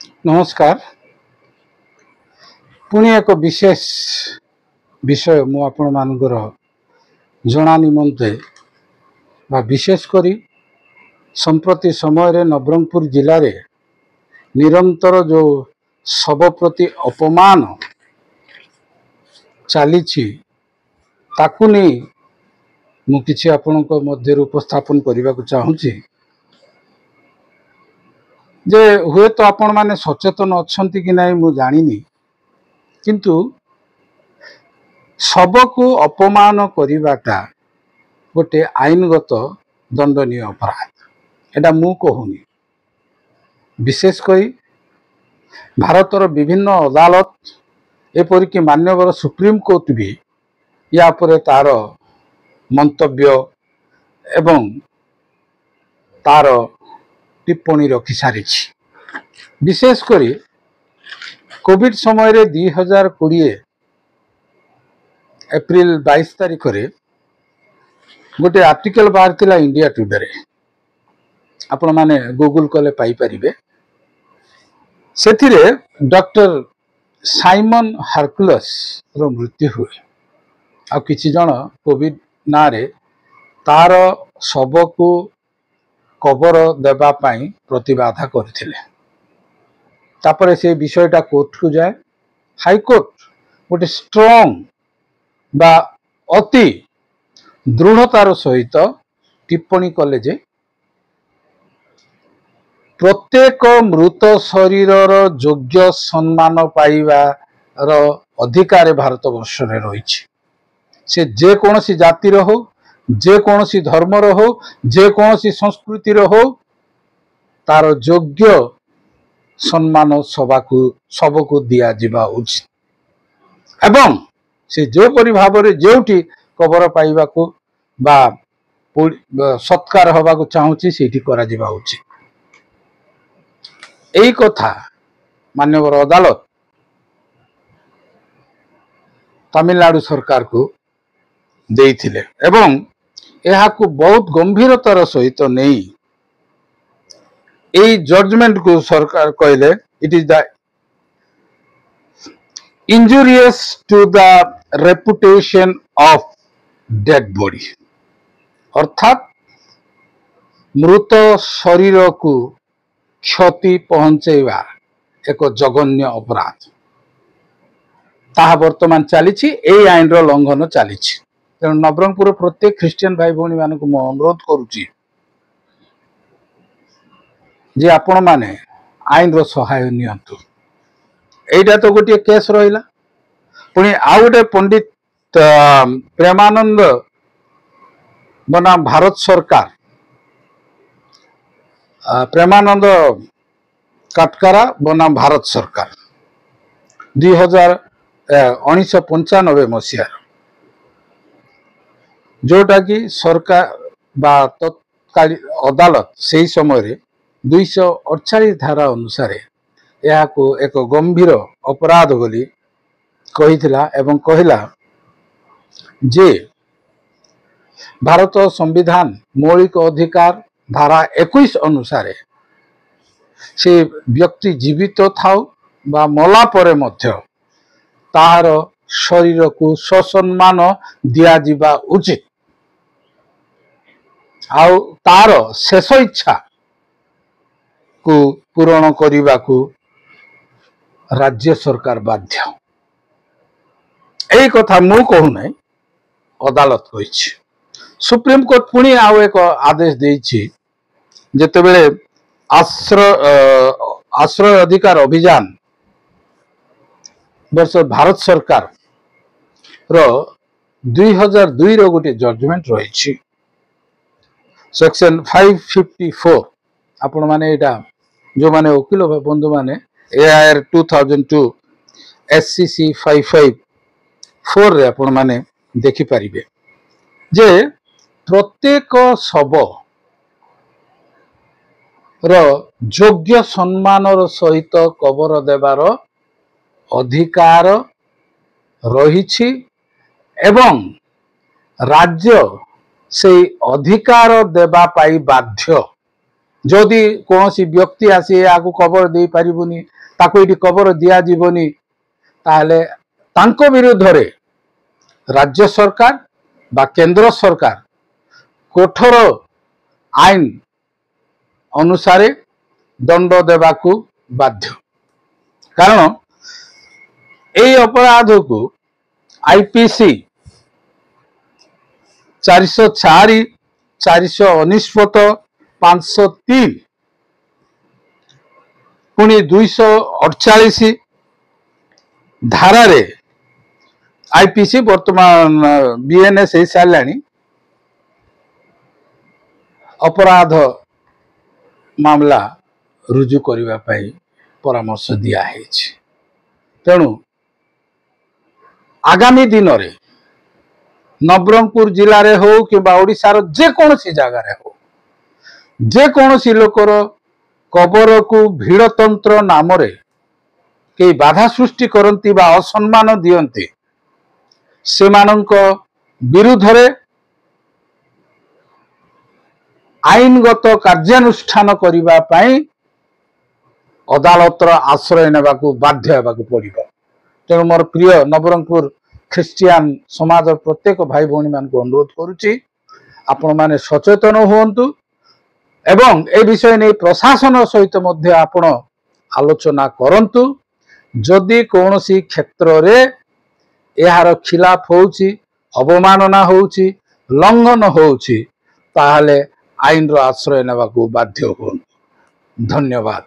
नमस्कार। पुणी एक विशेष विषय मु आपण मानकर जना निमंते बा विशेषकर संप्रति समय नवरंगपुर जिले में निरंतर जो शव प्रति अपमान चली ताकू नहीं मु किछि आपनक मध्य उपस्थापन करने को चाहूँगी जे हुए तो आपण माने सचेतन अच्छंती कि नहीं मु जानिनी किंतु सबको अपमान करिवाटा गोटे आईनगत दंडनीय अपराध एटा मु कहूनी। विशेषकर भारतर विभिन्न अदालत एपरिक मान्यवर सुप्रीम कोर्ट भी या पर तार मंतव्य एवं तार टिप्पणी रखी सारी। विशेषकर कोविड समय 2020 एप्रिल 22 तारीख रे गोटे आर्टिकल बाहर थिला इंडिया टुडे रे आपण माने गूगल कले पाई परिबे। सेथिरे डॉक्टर साइमन हार्कुलस रो मृत्यु हुए आ किछि जण कोविड ना रे तार शव को कबर देबा पाई प्रतिबाधा करथिले। तापरे से विषयटा कोर्ट को जाए। हाई कोर्ट गोटे स्ट्रॉन्ग बा अति दृढ़तार सहित टिप्पणी कले जे प्रत्येक मृत शरीरर योग्य सम्मान पाइबार अधिकार भारत वर्ष रे रही। से जे कोनोसी जातिर हो, जे कोनोसी धर्मर हो, जे कोनोसी संस्कृतिर हो, तार योग्य सम्मान सबको दिया जिबा उचित एवं से जो परि भाबरे जेउठी कबर पाइबा को बा सत्कार हवा को चाहूची सेठी करा जिबा उचित। एई कथा मान्यवर अदालत तमिलनाडु सरकार को देइथिले एवं यहा को बहुत गंभीरतार सहित नहीं ए जजमेंट को सरकार कहले it is the injurious to the reputation of dead body अर्थात मृत शरीर को क्षति पहुंचेवा एक जघन्य अपराध ताहा वर्तमान चली आईन रो लंघन चली। तेणु नवरंगपुर प्रत्येक ख्रिस्टियन भाई भौणी मान को अनुरोध करुच्ची जे आपण माने आईन रो सहाय नियंतु। एटा तो गोटे केस रहिला। पुणी आउ गोटे पंडित प्रेमानंद बनाम भारत सरकार प्रेमानंद काटकारा बनाम भारत सरकार 1995 मसीहा जोटा कि सरकार बा तत्कालीन अदालत से समय 248 धारा अनुसार यह को एक गंभीर अपराध बोली कहिथिला एवं कहिला जे भारत संविधान मौलिक अधिकार धारा 21 अनुसार से व्यक्ति जीवित थाउ बा मला परे मध्य तार शरीर को ससम्मान दिया जिबा उचित आउ तार शेष इच्छा को पूरण करने को राज्य सरकार बाध्य। यही कथा मु कहू ना अदालत कही। सुप्रीम कोर्ट पुणी आउ एक आदेश देछि जेतेबेले आश्रय अधिकार अभियान वर्ष भारत सरकार रो 2002 रो गोटे जजमेंट रही सेक्शन 554 आपण माने एटा जो माने वकील बंधु माने AIR 2002 SCC 554 रे आपण माने देखि परिबे जे प्रत्येक शव रो योग्य सम्मानर सहित कबर देवार अधिकार रही एवं राज्य से अधिकार देवा पाई बाध्य जदि कौन व्यक्ति आसी आगु कबर दे पारिबुनी ताको इटी कबर दिया जीवनी ताहले तांको विरुद्ध रे राज्य सरकार बा केंद्र सरकार कठोर आईन अनुसारे दंड देवाकू बाध्य। कारण ए अपराध को आईपीसी 404 449 503 पुणी 248 धारा रे आईपीसी वर्तमान बीएनएस हो सारे अपराध मामला रुजु करने परामर्श दिया है। तेणु आगामी दिन में नवरंगपुर जिले में हो कि ओडिशार जेकोसी जगार हो जेकोसी लोकर कबर को भीड़तंत्र नाम कई बाधा सृष्टि करती बा असम्मान दियंती सेमानंक विरुद्ध रे आईनगत कार्यानुष्ठान करिबा पई अदालतर आश्रय नेबाकू बाध्य हेबाकू पड़िबो। तेणु मोर प्रिय नवरंगपुर ख्रिस्टियान समाज प्रत्येक भाई भौणी मान को अनुरोध करुच्ची आपण माने सचेतन हुंतु एवं ए विषय नहीं प्रशासन सहित मध्य आपण आलोचना करंतु। जदि कौनसी क्षेत्र रे यार खिलाफ होउची अवमानना होउची लंघन होउची ताहले आईन रो आश्रय नेबाकू बाध्य हुंतु। धन्यवाद।